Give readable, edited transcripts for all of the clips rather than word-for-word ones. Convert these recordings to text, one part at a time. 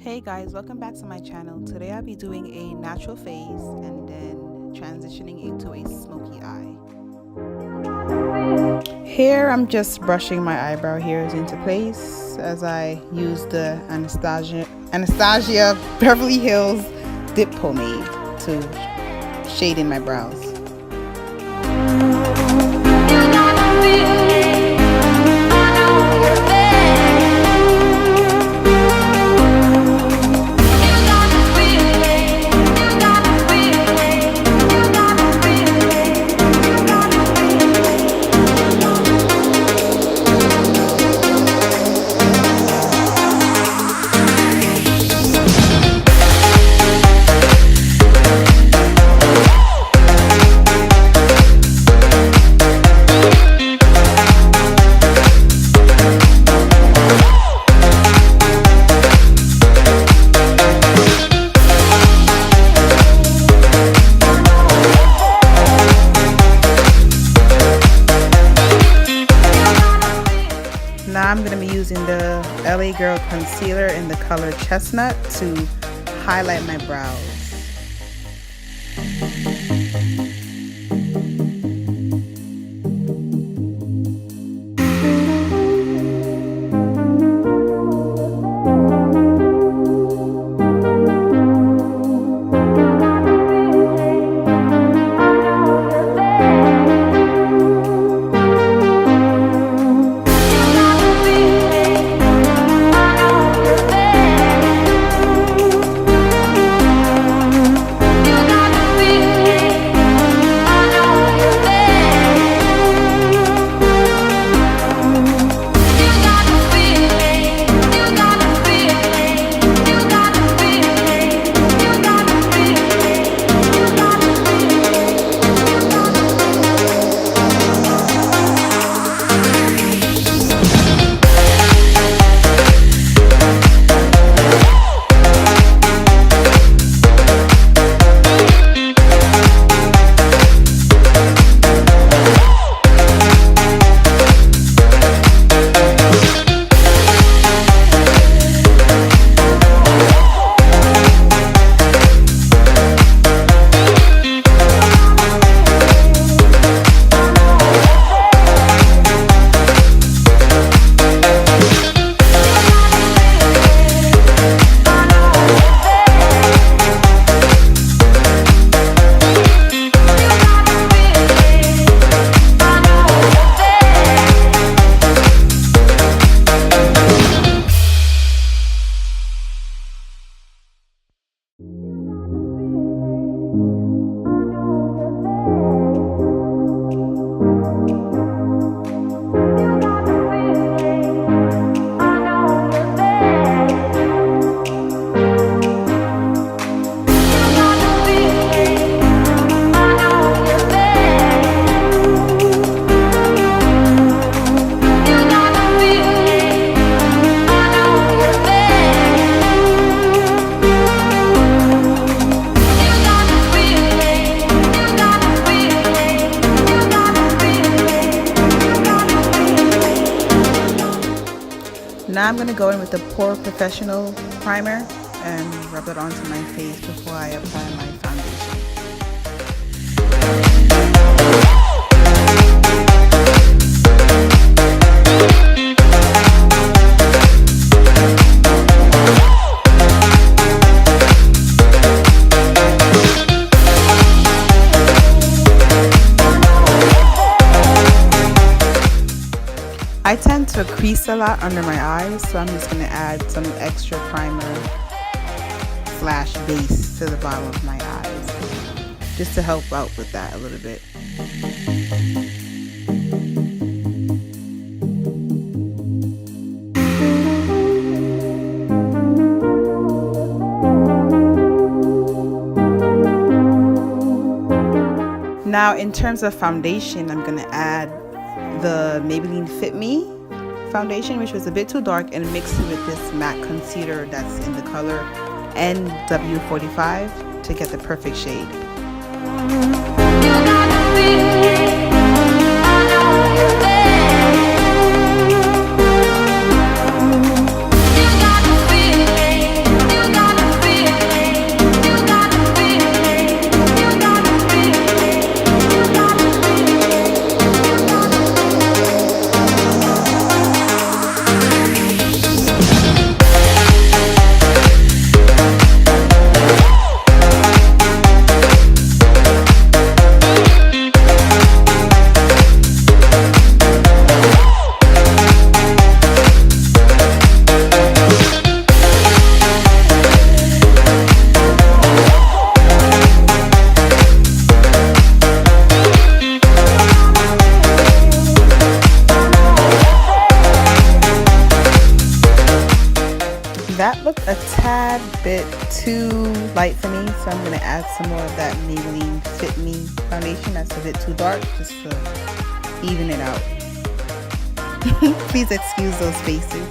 Hey guys, welcome back to my channel. Today I'll be doing a natural face and then transitioning into a smoky eye. Here I'm just brushing my eyebrow hairs into place as I use the Anastasia Beverly Hills dip pomade to shade in my brows. Now I'm going to be using the LA Girl concealer in the color Chestnut to highlight my brows. Now I'm going to go in with the Pore Professional primer and rub it onto my face before I apply my foundation. I tend to crease a lot under my eyes, so I'm just going to add some extra primer slash base to the bottom of my eyes, just to help out with that a little bit. Now in terms of foundation, I'm going to add the Maybelline Fit Me foundation, which was a bit too dark, and mix it with this matte concealer that's in the color NW45 to get the perfect shade. a tad bit too light for me, so I'm going to add some more of that Maybelline Fit Me foundation that's a bit too dark, just to even it out. Please excuse those faces.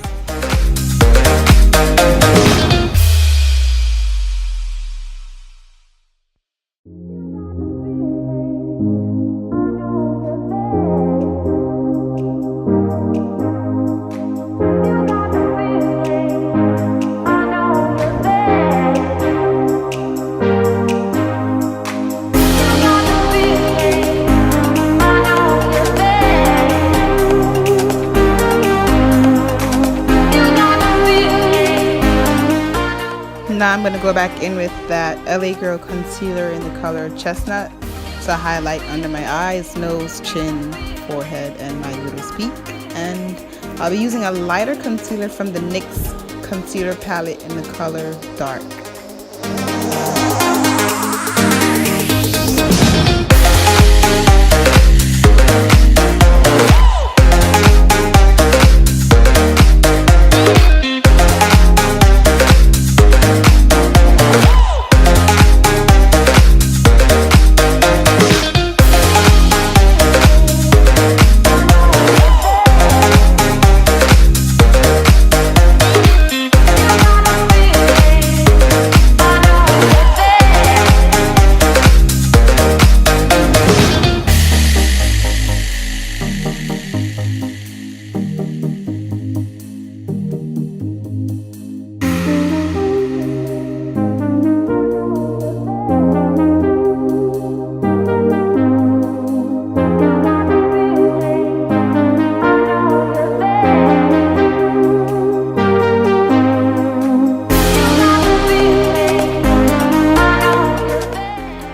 Now I'm going to go back in with that LA Girl concealer in the color Chestnut to highlight under my eyes, nose, chin, forehead, and my widow's peak. And I'll be using a lighter concealer from the NYX concealer palette in the color Dark.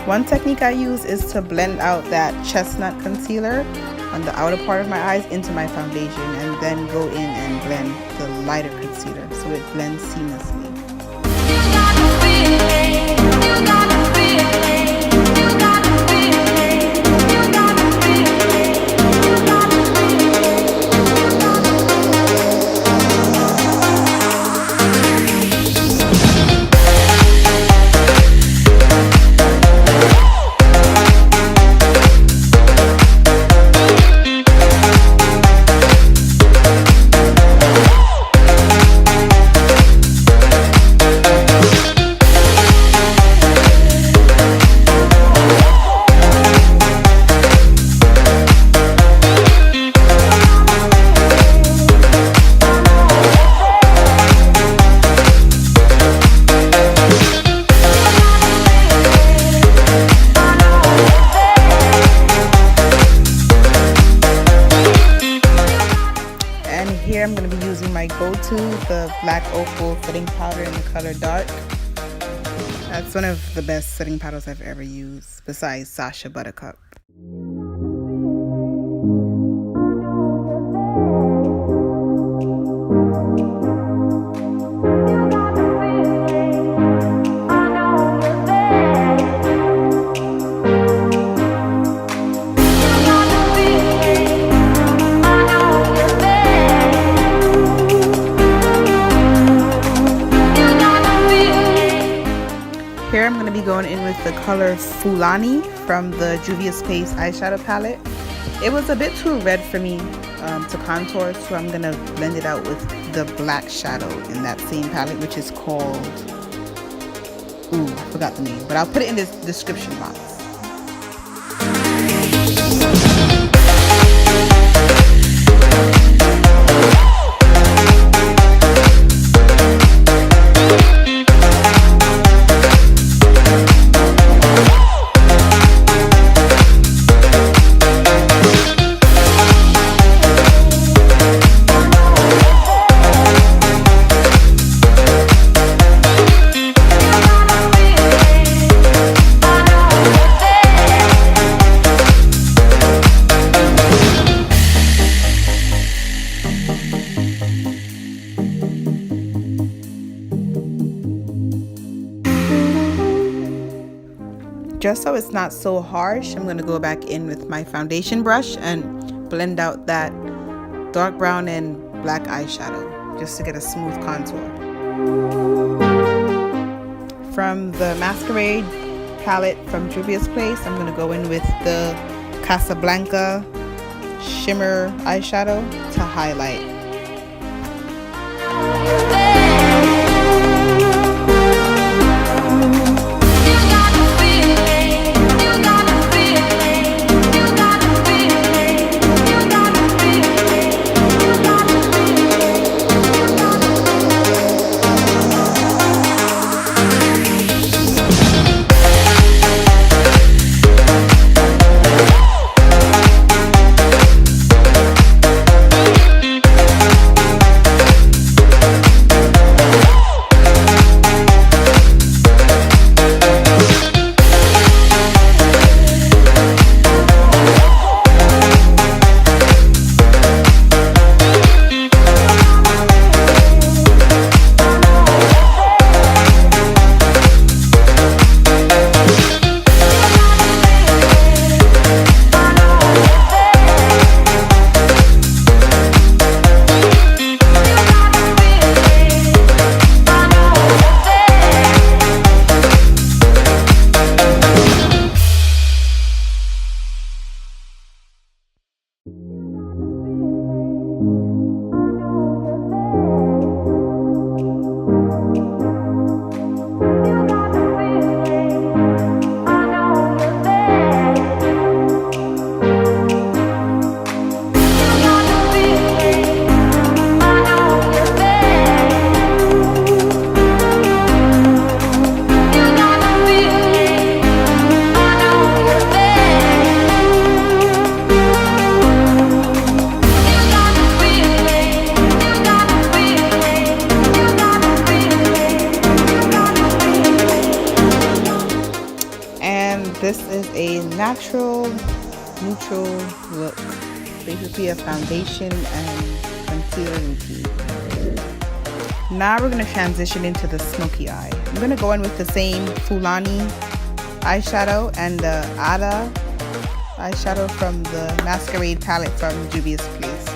One technique I use is to blend out that chestnut concealer on the outer part of my eyes into my foundation, and then go in and blend the lighter concealer so it blends seamlessly. Here I'm going to be using my go-to, the Black Opal setting powder in the color Dark. That's one of the best setting powders I've ever used, besides Sacha Buttercup. Here I'm going to be going in with the color Fulani from the Juvia's Place eyeshadow palette. It was a bit too red for me to contour, so I'm going to blend it out with the black shadow in that same palette, which is called, I forgot the name, but I'll put it in the description box. Just so it's not so harsh, I'm going to go back in with my foundation brush and blend out that dark brown and black eyeshadow just to get a smooth contour. from the Masquerade palette from Juvia's Place, I'm going to go in with the Casablanca shimmer eyeshadow to highlight. This is a natural, neutral look. Basically a foundation and concealer routine. Now we're going to transition into the Smokey Eye. I'm going to go in with the same Fulani eyeshadow and the Ada eyeshadow from the Masquerade palette from Juvia's Place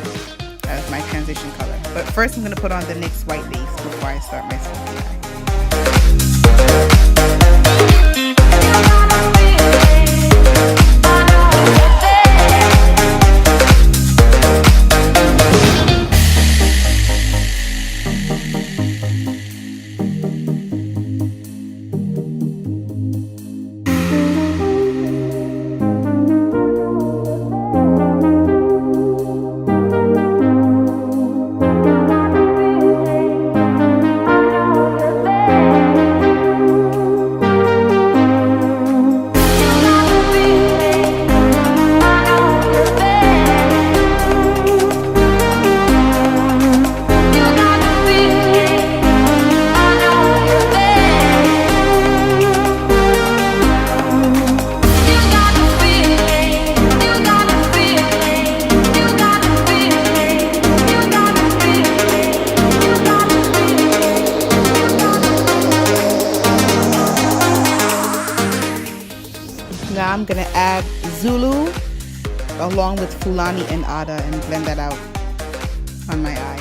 as my transition color. But first I'm going to put on the NYX white base before I start my Smokey Eye. Now I'm going to add Zulu along with Fulani and Ada and blend that out on my eyes.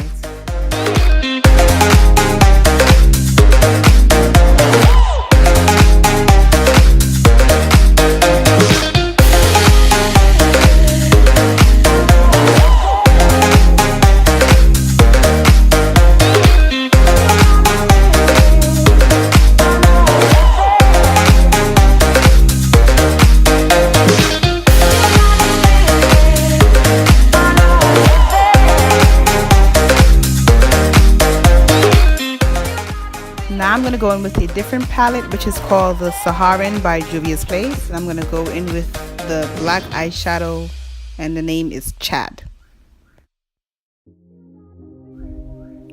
Now I'm going to go in with a different palette, which is called the Saharan by Juvia's Place. And I'm going to go in with the black eyeshadow, and the name is Chad.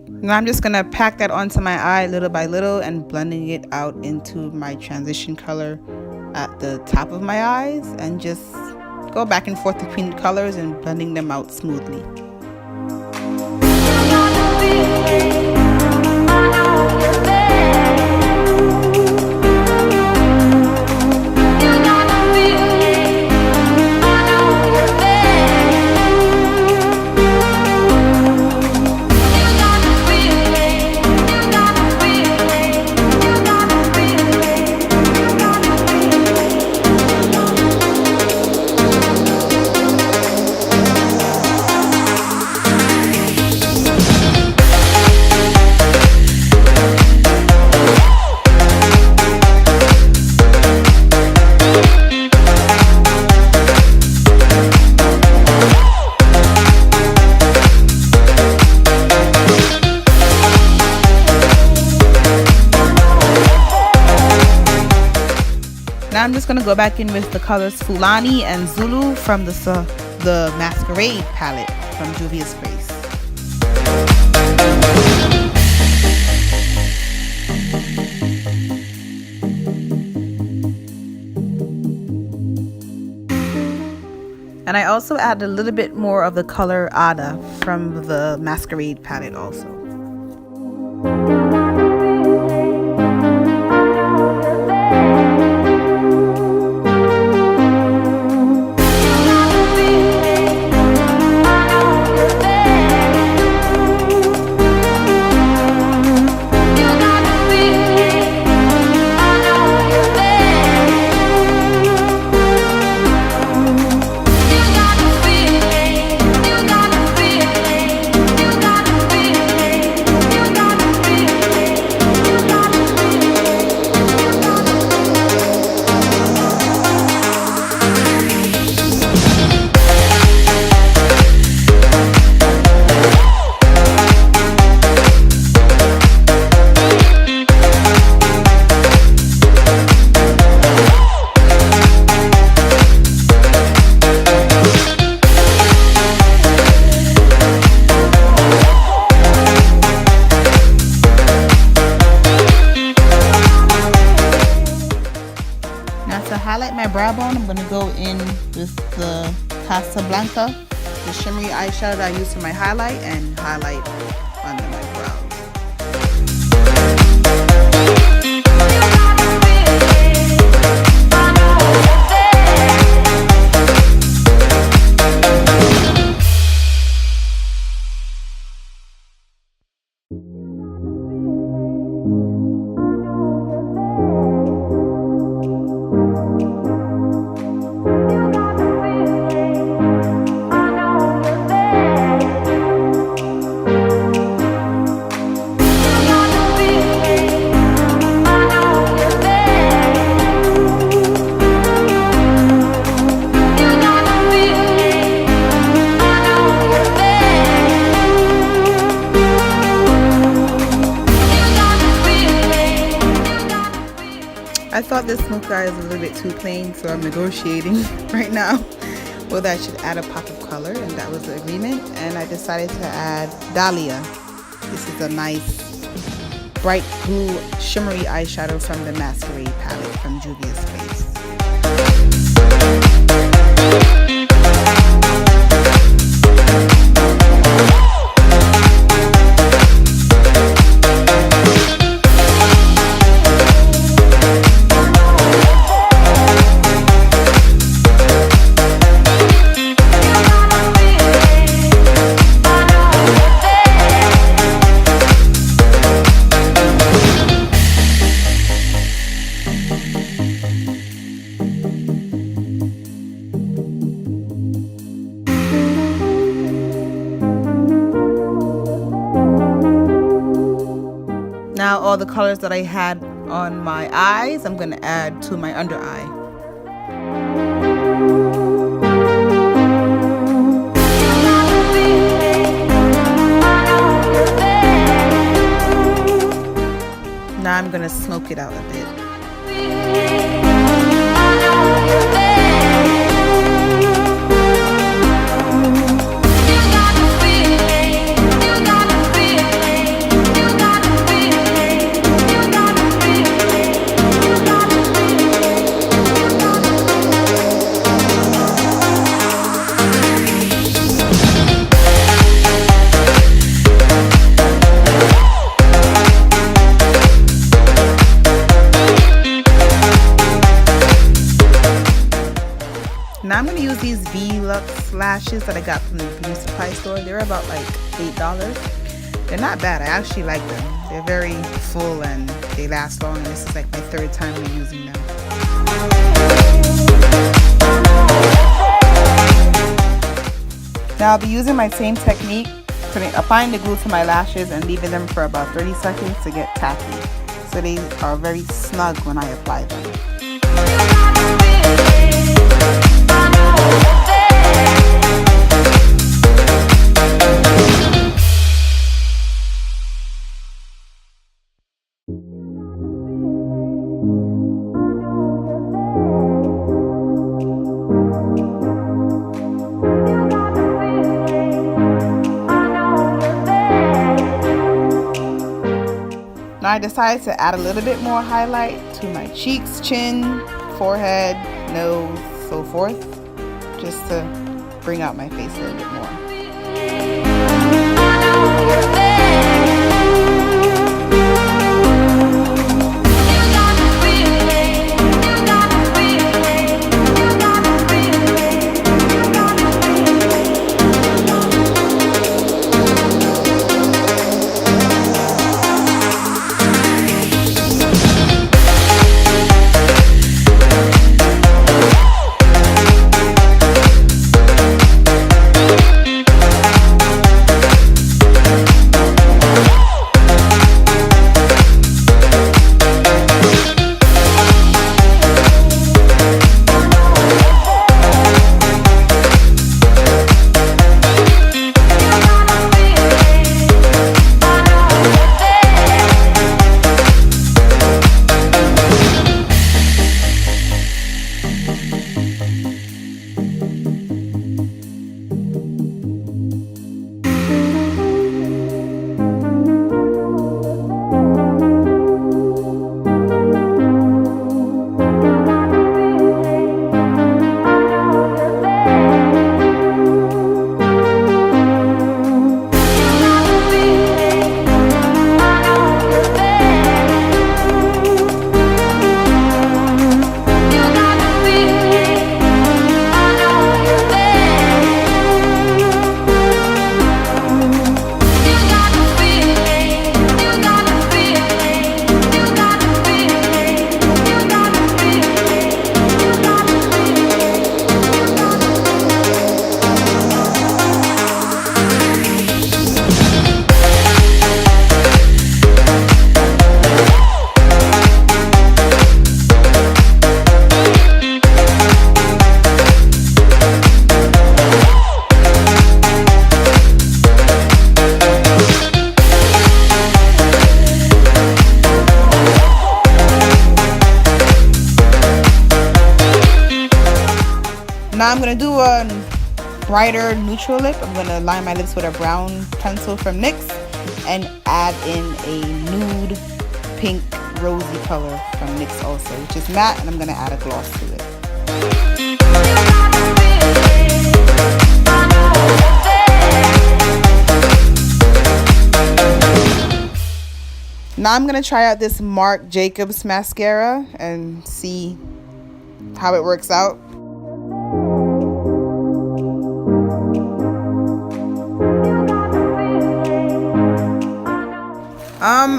Now I'm just going to pack that onto my eye little by little and blending it out into my transition color at the top of my eyes, and just go back and forth between the colors and blending them out smoothly. Now I'm just going to go back in with the colors Fulani and Zulu from the Masquerade palette from Juvia's Grace. And I also add a little bit more of the color Ada from the Masquerade palette also. Highlight my brow bone, I'm going to go in with the Casablanca, the shimmery eyeshadow that I use for my highlight, and highlight under my brows. I thought this Smokey Eye is a little bit too plain, so I'm negotiating right now whether I should add a pop of color, and that was the agreement. And I decided to add Dahlia. This is a nice bright blue shimmery eyeshadow from the Masquerade palette from Juvia's Grace. Now all the colors that I had on my eyes, I'm going to add to my under eye. Now I'm going to smoke it out a bit. Now I'm going to use these V-Lux lashes that I got from the beauty supply store. They're about like $8. They're not bad. I actually like them. They're very full and they last long, and this is like my third time using them. Now I'll be using my same technique, applying the glue to my lashes and leaving them for about 30 seconds to get tacky, so they are very snug when I apply them. Now I decided to add a little bit more highlight to my cheeks, chin, forehead, nose, so forth, just to bring out my face a little bit more. Now I'm going to do a brighter neutral lip. I'm going to line my lips with a brown pencil from NYX and add in a nude pink rosy color from NYX also, which is matte, and I'm going to add a gloss to it. Now I'm going to try out this Marc Jacobs mascara and see how it works out.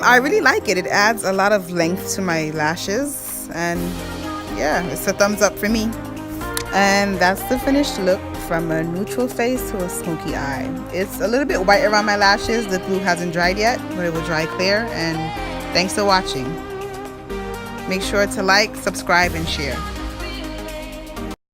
I really like it. It adds a lot of length to my lashes, and yeah, it's a thumbs up for me. And that's the finished look, from a neutral face to a smoky eye. It's a little bit white around my lashes. The glue hasn't dried yet, but it will dry clear. And thanks for watching. Make sure to like, subscribe, and share.